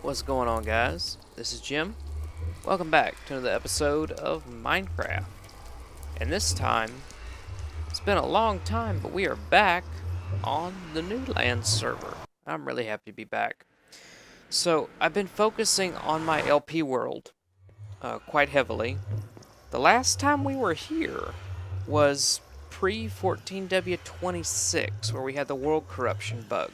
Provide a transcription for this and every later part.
What's going on, guys? This is Jim. Welcome back to another episode of Minecraft. And this time, it's been a long time, but we are back on the Newlands server. I'm really happy to be back. So, I've been focusing on my LP world quite heavily. The last time we were here was pre-14W26, where we had the world corruption bug.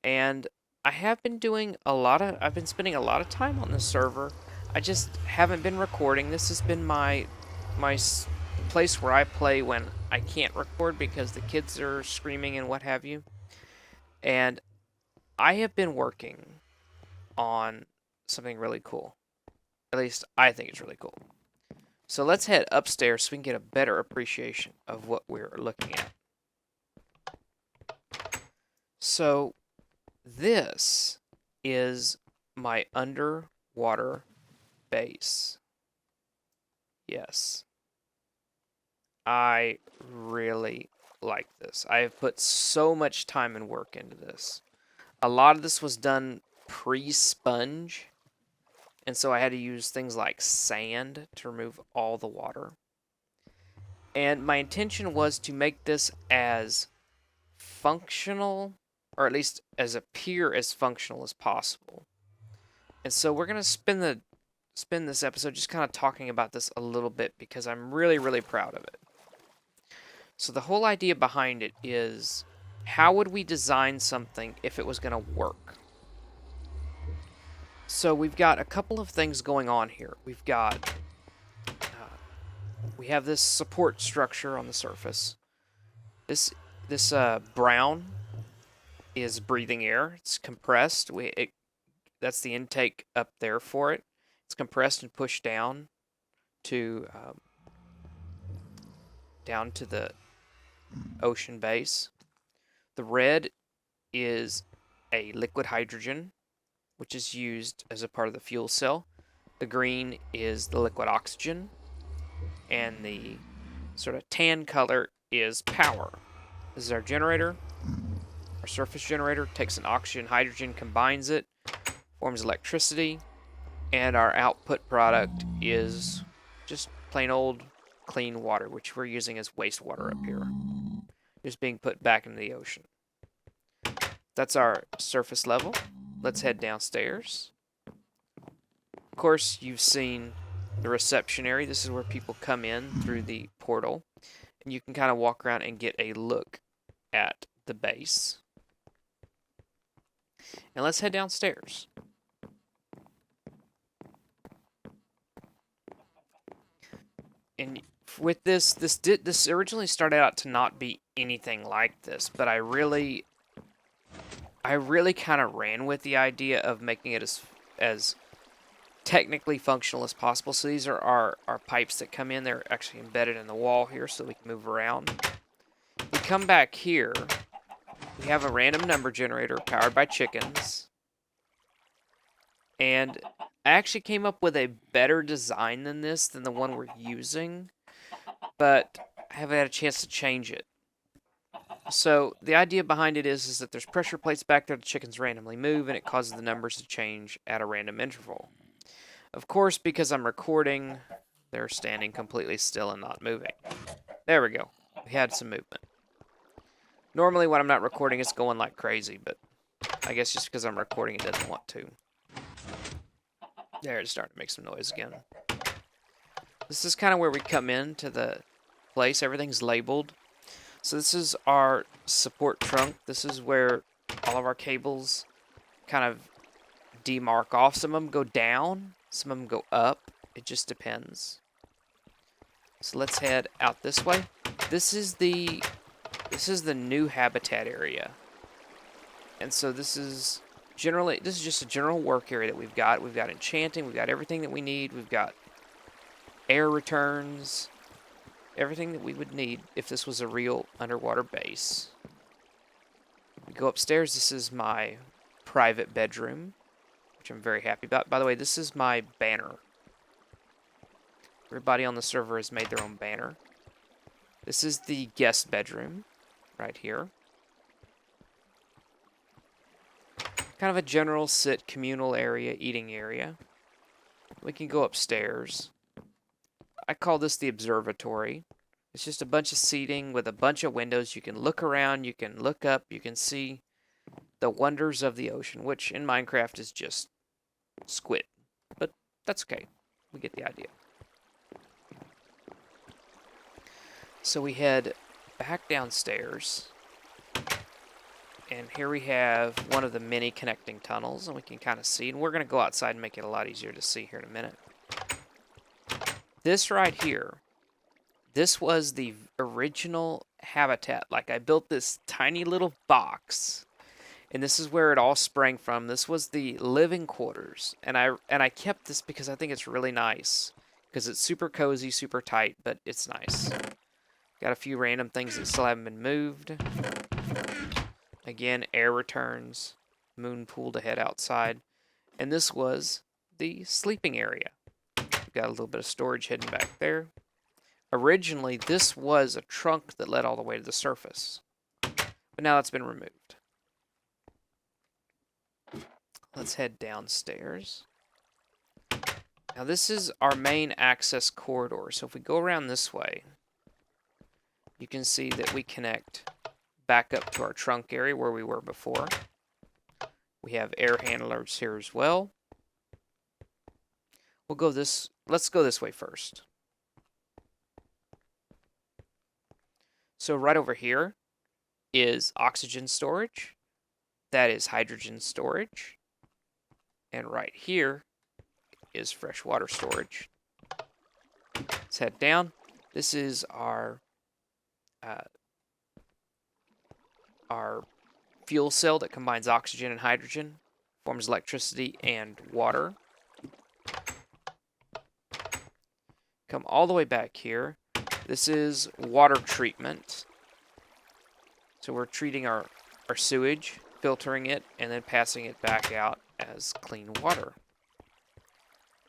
And I have been doing I've been spending a lot of time on this server. I just haven't been recording. This has been my place where I play when I can't record because the kids are screaming and what have you. And I have been working on something really cool. At least I think it's really cool. So let's head upstairs so we can get a better appreciation of what we're looking at. So this is my underwater base. Yes. I really like this. I have put so much time and work into this. A lot of this was done pre-sponge, and so I had to use things like sand to remove all the water. And my intention was to make this as functional, or at least as as functional as possible. And so we're going to spend this episode just kind of talking about this a little bit because I'm really, really proud of it. So the whole idea behind it is, how would we design something if it was going to work? So we've got a couple of things going on here. We have this support structure on the surface. This brown is breathing air. It's compressed. That's the intake up there for it. It's compressed and pushed down to the ocean base. The red is a liquid hydrogen, which is used as a part of the fuel cell. The green is the liquid oxygen, and the sort of tan color is power. This is our generator. Our surface generator takes an oxygen, hydrogen, combines it, forms electricity, and our output product is just plain old clean water, which we're using as wastewater up here. Just being put back into the ocean. That's our surface level. Let's head downstairs. Of course, you've seen the reception area. This is where people come in through the portal. And you can kind of walk around and get a look at the base. And let's head downstairs. And with this originally started out to not be anything like this, but I really kind of ran with the idea of making it as technically functional as possible. So these are our pipes that come in. They're actually embedded in the wall here so we can move around. We come back here. We have a random number generator powered by chickens. And I actually came up with a better design than the one we're using, but I haven't had a chance to change it. So the idea behind it is that there's pressure plates back there the chickens randomly move, and it causes the numbers to change at a random interval. Of course, because I'm recording, they're standing completely still and not moving. There we go. We had some movement. Normally when I'm not recording, it's going like crazy, but I guess just because I'm recording, it doesn't want to. There, it's starting to make some noise again. This is kind of where we come into the place. Everything's labeled. So this is our support trunk. This is where all of our cables kind of demarc off. Some of them go down, some of them go up. It just depends. So let's head out this way. This is the new habitat area. And so this is just a general work area that we've got. We've got enchanting, we've got everything that we need. We've got air returns, everything that we would need if this was a real underwater base. We go upstairs. This is my private bedroom, which I'm very happy about. By the way, this is my banner. Everybody on the server has made their own banner. This is the guest bedroom right here. kind of a general sit communal area, eating area. We can go upstairs. I call this the observatory. It's just a bunch of seating with a bunch of windows. You can look around, you can look up, you can see the wonders of the ocean, which in Minecraft is just squid. But that's okay. We get the idea. So we head back downstairs. And here we have one of the many connecting tunnels, and we can kind of see. And we're going to go outside and make it a lot easier to see here in a minute. This right here, this was the original habitat. Like, I built this tiny little box, and this is where it all sprang from. This was the living quarters, and I kept this because I think it's really nice, because it's super cozy, super tight, but it's nice. Got a few random things that still haven't been moved. Again, air returns, moon pool to head outside, and this was the sleeping area. Got a little bit of storage hidden back there. Originally, this was a trunk that led all the way to the surface, but now that's been removed. Let's head downstairs. Now this is our main access corridor, so if we go around this way, you can see that we connect back up to our trunk area where we were before. We have air handlers here as well. Let's go this way first. So right over here is oxygen storage. That is hydrogen storage. And right here is freshwater storage. Let's head down. This is our fuel cell that combines oxygen and hydrogen, forms electricity and water. Come all the way back here. This is water treatment. So we're treating our sewage, filtering it, and then passing it back out as clean water.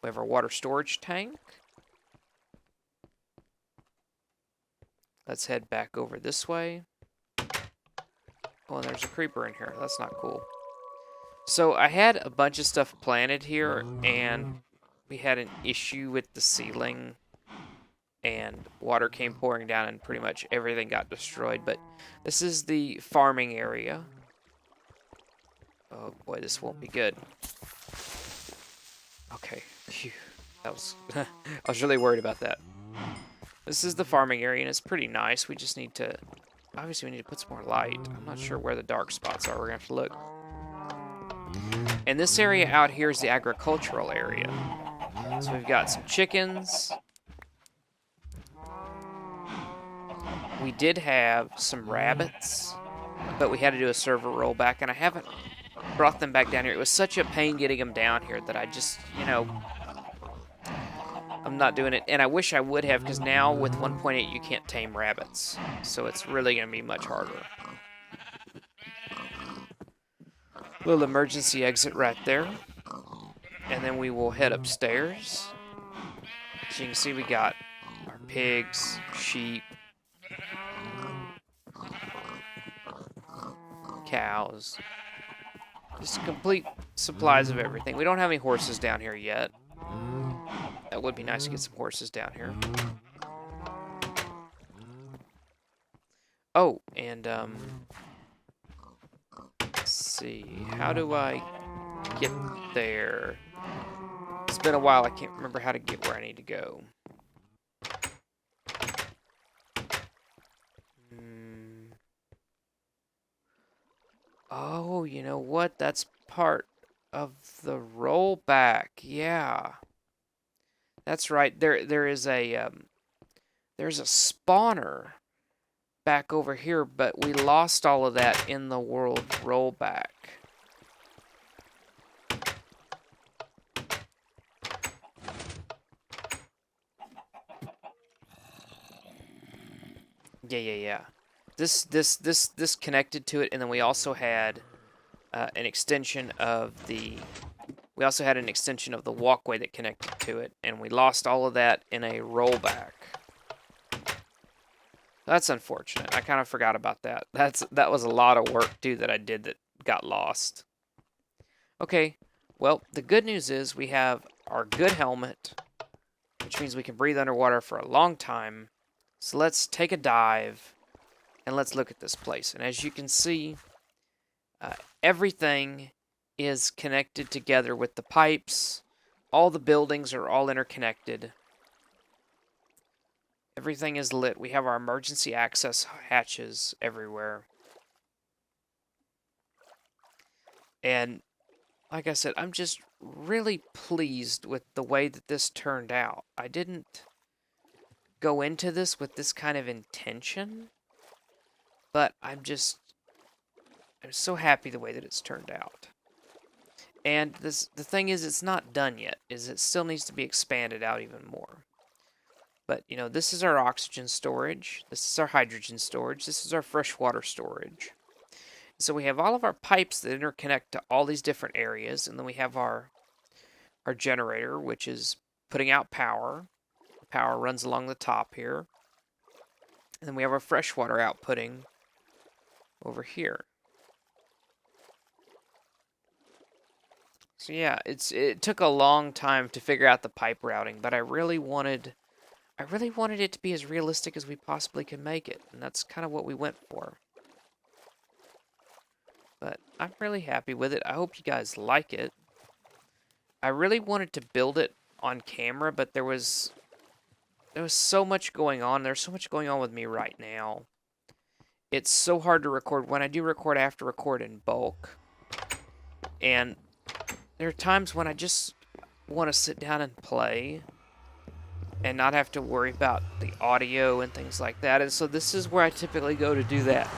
We have our water storage tank. Let's head back over this way. Oh, and there's a creeper in here. That's not cool. So I had a bunch of stuff planted here, and we had an issue with the ceiling, and water came pouring down, and pretty much everything got destroyed. But this is the farming area. Oh boy, this won't be good. Okay, phew. That was I was really worried about that. This is the farming area, and it's pretty nice. We just need to, obviously we need to put some more light. I'm not sure where the dark spots are. We're going to have to look. And this area out here is the agricultural area. So we've got some chickens. We did have some rabbits, but we had to do a server rollback, and I haven't brought them back down here. It was such a pain getting them down here that I just, I'm not doing it. And I wish I would have, because now with 1.8 you can't tame rabbits. So it's really going to be much harder. Little emergency exit right there. And then we will head upstairs. So you can see we got our pigs, sheep, cows. Just complete supplies of everything. We don't have any horses down here yet. That would be nice to get some horses down here. Oh, and let's see. How do I get there? It's been a while. I can't remember how to get where I need to go. Oh, you know what? That's part of the rollback. Yeah. That's right. There's a spawner back over here, but we lost all of that in the world rollback. Yeah. This connected to it, and then we also had an extension of the walkway that connected to it, and we lost all of that in a rollback. That's unfortunate. I kind of forgot about that. That was a lot of work too that I did that got lost. Okay, well, the good news is we have our good helmet, which means we can breathe underwater for a long time. So let's take a dive and let's look at this place. And as you can see, everything is connected together with the pipes. All the buildings are all interconnected. Everything is lit. We have our emergency access hatches everywhere. And like I said, I'm just really pleased with the way that this turned out. I didn't go into this with this kind of intention, but I'm so happy the way that it's turned out. And the thing is, it's not done yet. It still needs to be expanded out even more. But, you know, this is our oxygen storage. This is our hydrogen storage. This is our freshwater storage. So we have all of our pipes that interconnect to all these different areas. And then we have our generator, which is putting out power. The power runs along the top here. And then we have our freshwater outputting over here. So yeah, it took a long time to figure out the pipe routing, but I really wanted it to be as realistic as we possibly could make it, and that's kind of what we went for. But I'm really happy with it. I hope you guys like it. I really wanted to build it on camera, but there was so much going on. There's so much going on with me right now. It's so hard to record. When I do record, I have to record in bulk. And there are times when I just want to sit down and play and not have to worry about the audio and things like that. And so this is where I typically go to do that.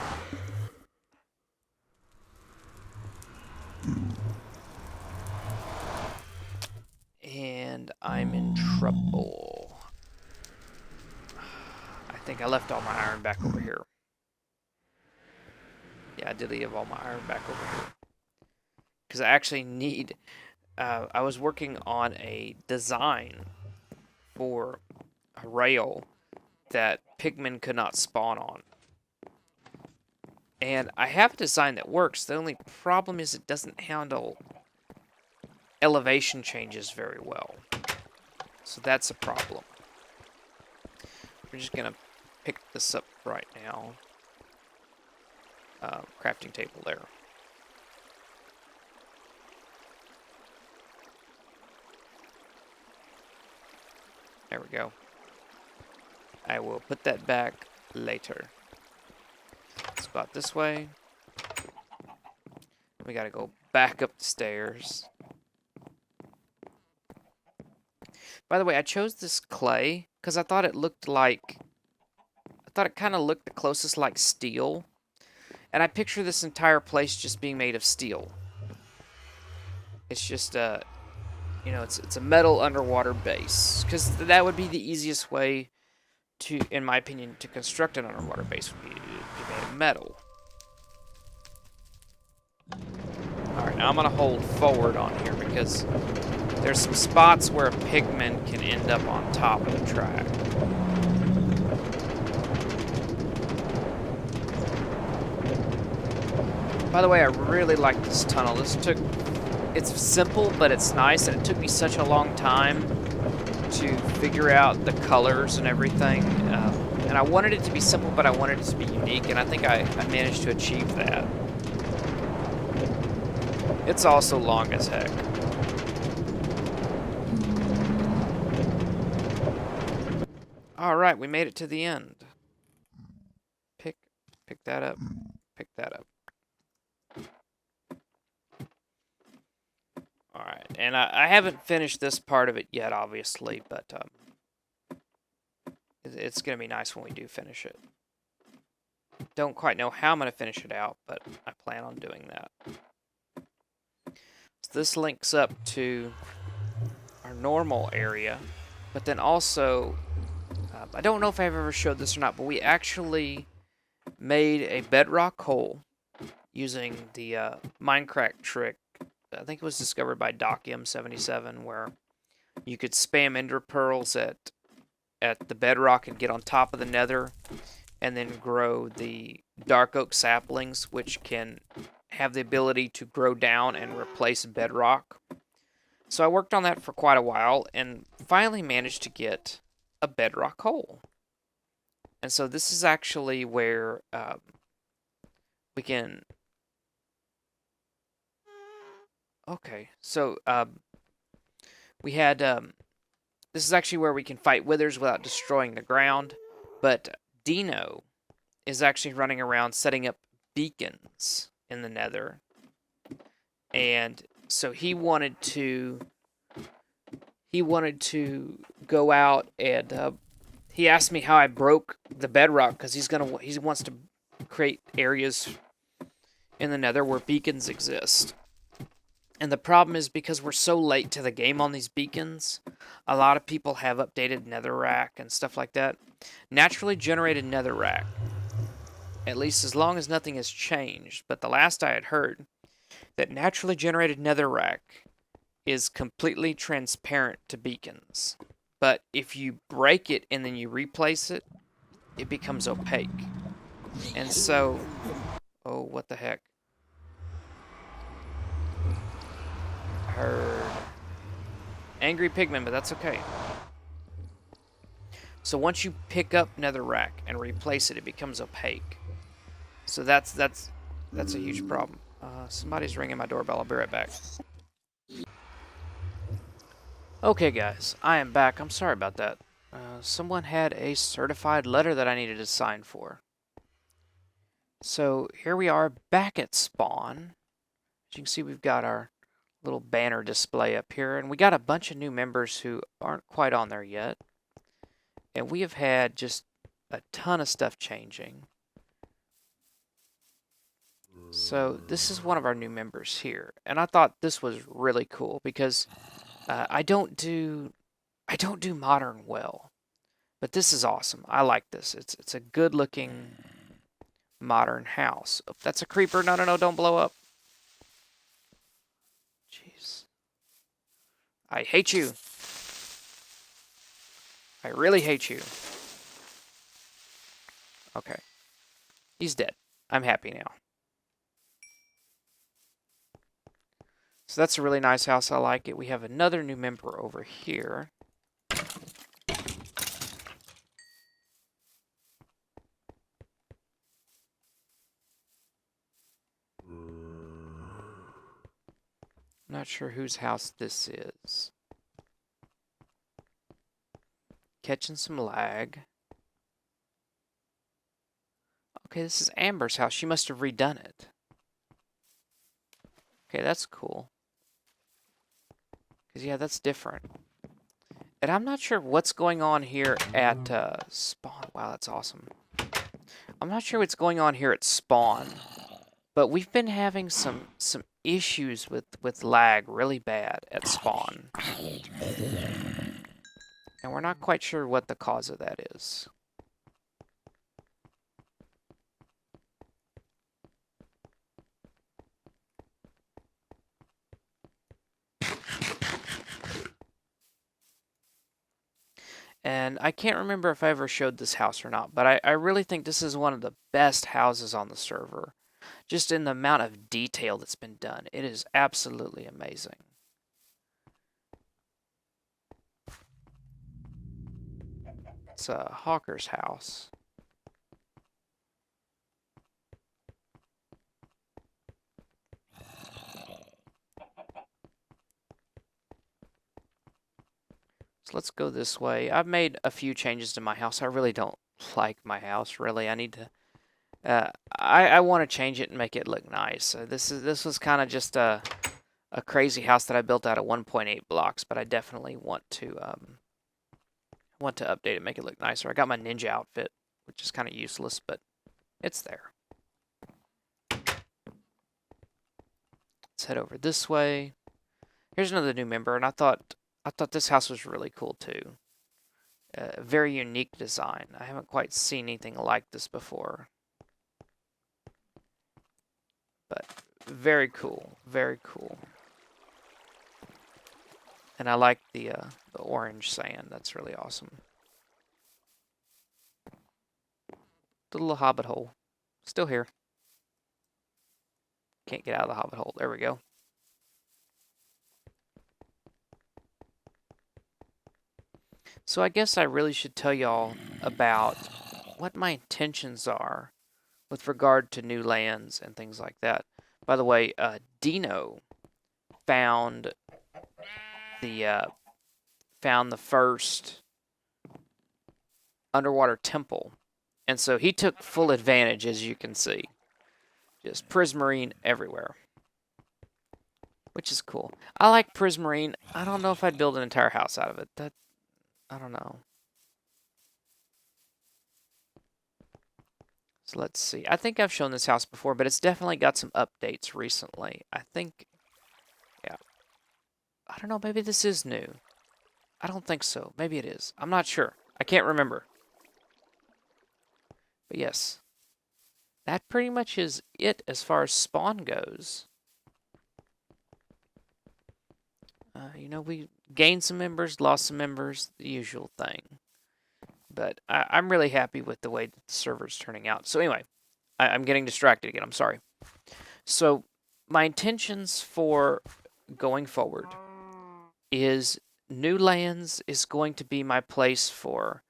And I'm in trouble. I think I left all my iron back over here. Yeah, I did leave all my iron back over here. Because I actually need... I was working on a design for a rail that pigmen could not spawn on. And I have a design that works. The only problem is it doesn't handle elevation changes very well. So that's a problem. We're just going to pick this up right now. Crafting table there. There we go. I will put that back later. Let's go out this way. We gotta go back up the stairs. By the way, I chose this clay because I thought it looked like... I thought it kind of looked the closest like steel. And I picture this entire place just being made of steel. It's just you know, it's a metal underwater base, because that would be the easiest way to, in my opinion, to construct an underwater base would be to be made of metal. Alright, now I'm going to hold forward on here because there's some spots where a pigman can end up on top of the track. By the way, I really like this tunnel. It's simple, but it's nice, and it took me such a long time to figure out the colors and everything. And I wanted it to be simple, but I wanted it to be unique, and I think I managed to achieve that. It's also long as heck. Alright, we made it to the end. Pick that up. Pick that up. Alright, and I haven't finished this part of it yet, obviously, but it's going to be nice when we do finish it. Don't quite know how I'm going to finish it out, but I plan on doing that. So this links up to our normal area, but then also, I don't know if I've ever showed this or not, but we actually made a bedrock hole using the Minecraft trick. I think it was discovered by DocM77, where you could spam ender pearls at the bedrock and get on top of the nether, and then grow the dark oak saplings, which can have the ability to grow down and replace bedrock. So I worked on that for quite a while and finally managed to get a bedrock hole. And so this is actually where we can... Okay, so we had... this is actually where we can fight withers without destroying the ground. But Dino is actually running around setting up beacons in the nether. And so he wanted to go out and he asked me how I broke the bedrock because he wants to create areas in the nether where beacons exist. And the problem is because we're so late to the game on these beacons, a lot of people have updated netherrack and stuff like that. Naturally generated netherrack, at least as long as nothing has changed, but the last I had heard, that naturally generated netherrack is completely transparent to beacons. But if you break it and then you replace it, it becomes opaque. And so... Oh, what the heck? Heard. Angry pigman, but that's okay. So once you pick up netherrack and replace it, it becomes opaque. So that's a huge problem. Somebody's ringing my doorbell. I'll be right back. Okay, guys, I am back. I'm sorry about that. Someone had a certified letter that I needed to sign for. So here we are back at spawn. As you can see, we've got our little banner display up here, and we got a bunch of new members who aren't quite on there yet. And we have had just a ton of stuff changing. So this is one of our new members here, and I thought this was really cool because I don't do modern well, but this is awesome. I like this. It's a good looking modern house. Oh, that's a creeper. No, don't blow up. Jeez. I hate you. I really hate you. Okay. He's dead. I'm happy now. So that's a really nice house. I like it. We have another new member over here. I'm not sure whose house this is. Catching some lag. Okay, this is Amber's house. She must have redone it. Okay, that's cool. Because, yeah, that's different. And I'm not sure what's going on here at spawn. Wow, that's awesome. I'm not sure what's going on here at spawn. But we've been having some issues with lag really bad at spawn. And we're not quite sure what the cause of that is. And I can't remember if I ever showed this house or not, but I really think this is one of the best houses on the server. Just in the amount of detail that's been done. It is absolutely amazing. It's a hawker's house. So let's go this way. I've made a few changes to my house. I really don't like my house, really. I need to... I want to change it and make it look nice. This was kind of just a crazy house that I built out of 1.8 blocks, but I definitely want to update it, make it look nicer. I got my ninja outfit, which is kind of useless, but it's there. Let's head over this way. Here's another new member, and I thought this house was really cool too. Very unique design. I haven't quite seen anything like this before. But very cool, very cool. And I like the orange sand. That's really awesome. The little hobbit hole, still here. Can't get out of the hobbit hole. There we go. So I guess I really should tell y'all about what my intentions are with regard to new lands and things like that. By the way, Dino found the first underwater temple, and so he took full advantage, as you can see. Just prismarine everywhere, which is cool. I like prismarine. I don't know if I'd build an entire house out of it. I don't know. So let's see. I think I've shown this house before, but it's definitely got some updates recently. I think, yeah. I don't know, maybe this is new. I don't think so. Maybe it is. I'm not sure. I can't remember. But yes, that pretty much is it as far as spawn goes. You know, we gained some members, lost some members, the usual thing. But I'm really happy with the way the server's turning out. So anyway, I'm getting distracted again. I'm sorry. So my intentions for going forward is Newlands is going to be my place for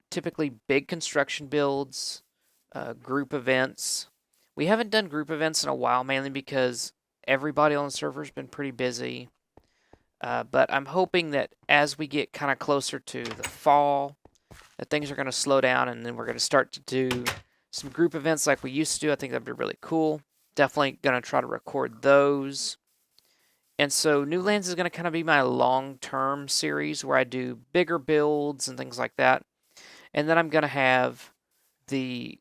typically big construction builds, group events. We haven't done group events in a while, mainly because everybody on the server's been pretty busy. But I'm hoping that as we get kind of closer to the fall, that things are going to slow down, and then we're going to start to do some group events like we used to do. I think that'd be really cool. Definitely going to try to record those. And so Newlands is going to kind of be my long-term series where I do bigger builds and things like that. And then I'm going to have the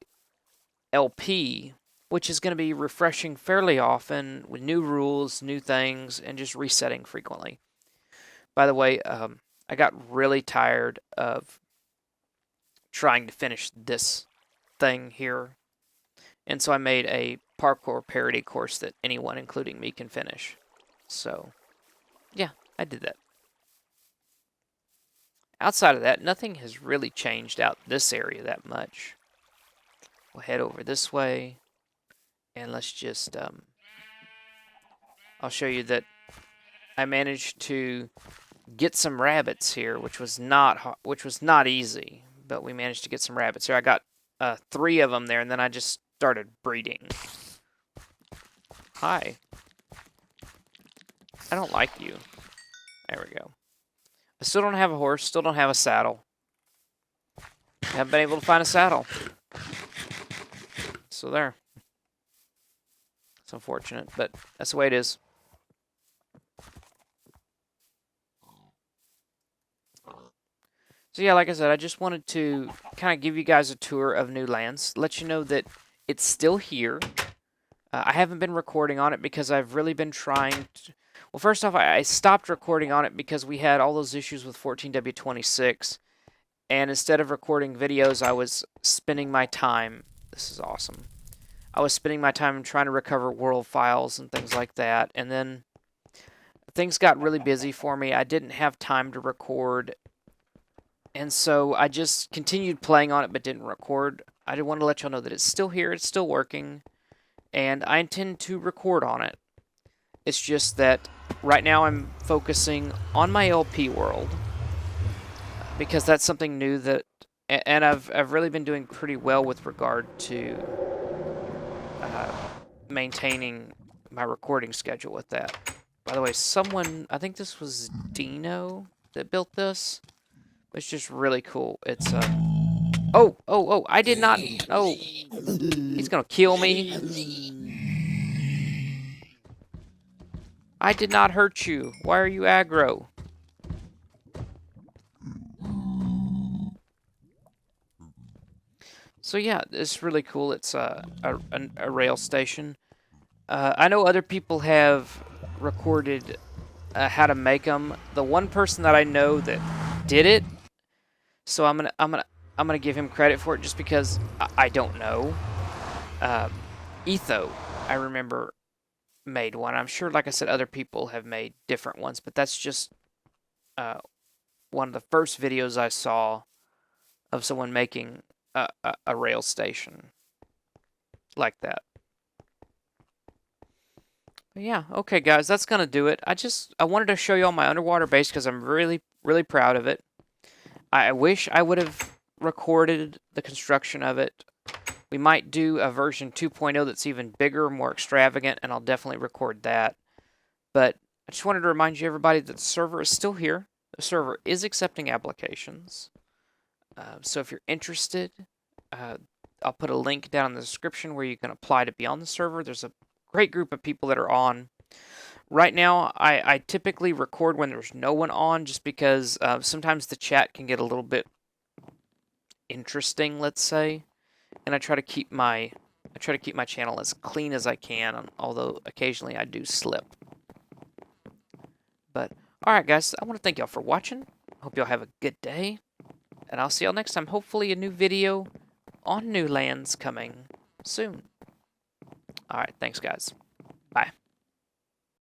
LP, which is going to be refreshing fairly often with new rules, new things, and just resetting frequently. By the way, I got really tired of trying to finish this thing here. And so I made a parkour parody course that anyone, including me, can finish. So, yeah, I did that. Outside of that, nothing has really changed out this area that much. We'll head over this way, and let's just, I'll show you that I managed to get some rabbits here, which was not easy, but we managed to get some rabbits here. I got 3 of them there, and then I just started breeding. Hi. I don't like you. There we go. I still don't have a horse, still don't have a saddle. Haven't been able to find a saddle. So there. It's unfortunate, but that's the way it is. So yeah, like I said, I just wanted to kind of give you guys a tour of Newlands, let you know that it's still here. I haven't been recording on it because I've really been trying to... Well, first off, I stopped recording on it because we had all those issues with 14W26, and instead of recording videos, I was spending my time... This is awesome. I was spending my time trying to recover world files and things like that, and then things got really busy for me. I didn't have time to record, and so I just continued playing on it but didn't record. I did want to let y'all know that it's still here, it's still working, and I intend to record on it. It's just that right now I'm focusing on my LP world because that's something new that, and I've really been doing pretty well with regard to maintaining my recording schedule with that. By the way, someone, I think this was Dino that built this. It's just really cool. It's oh, I did not. Oh, he's gonna kill me. I did not hurt you. Why are you aggro? So yeah, it's really cool. It's a rail station. I know other people have recorded how to make them. The one person that I know that did it, so I'm gonna give him credit for it just because I don't know. Etho, I remember, made one. I'm sure, like I said, other people have made different ones, but that's just one of the first videos I saw of someone making a rail station like that. But yeah, okay, guys, that's gonna do it. I wanted to show you all my underwater base because I'm really proud of it. I wish I would have recorded the construction of it. We might do a version 2.0 that's even bigger, more extravagant, and I'll definitely record that. But I just wanted to remind you, everybody, that the server is still here. The server is accepting applications. So if you're interested, I'll put a link down in the description where you can apply to be on the server. There's a great group of people that are on. Right now, I typically record when there's no one on, just because sometimes the chat can get a little bit interesting, let's say, and I try to keep my channel as clean as I can, although occasionally I do slip. But alright, guys, I want to thank y'all for watching. Hope y'all have a good day, and I'll see y'all next time. Hopefully a new video on Newlands coming soon. Alright, thanks, guys. Bye.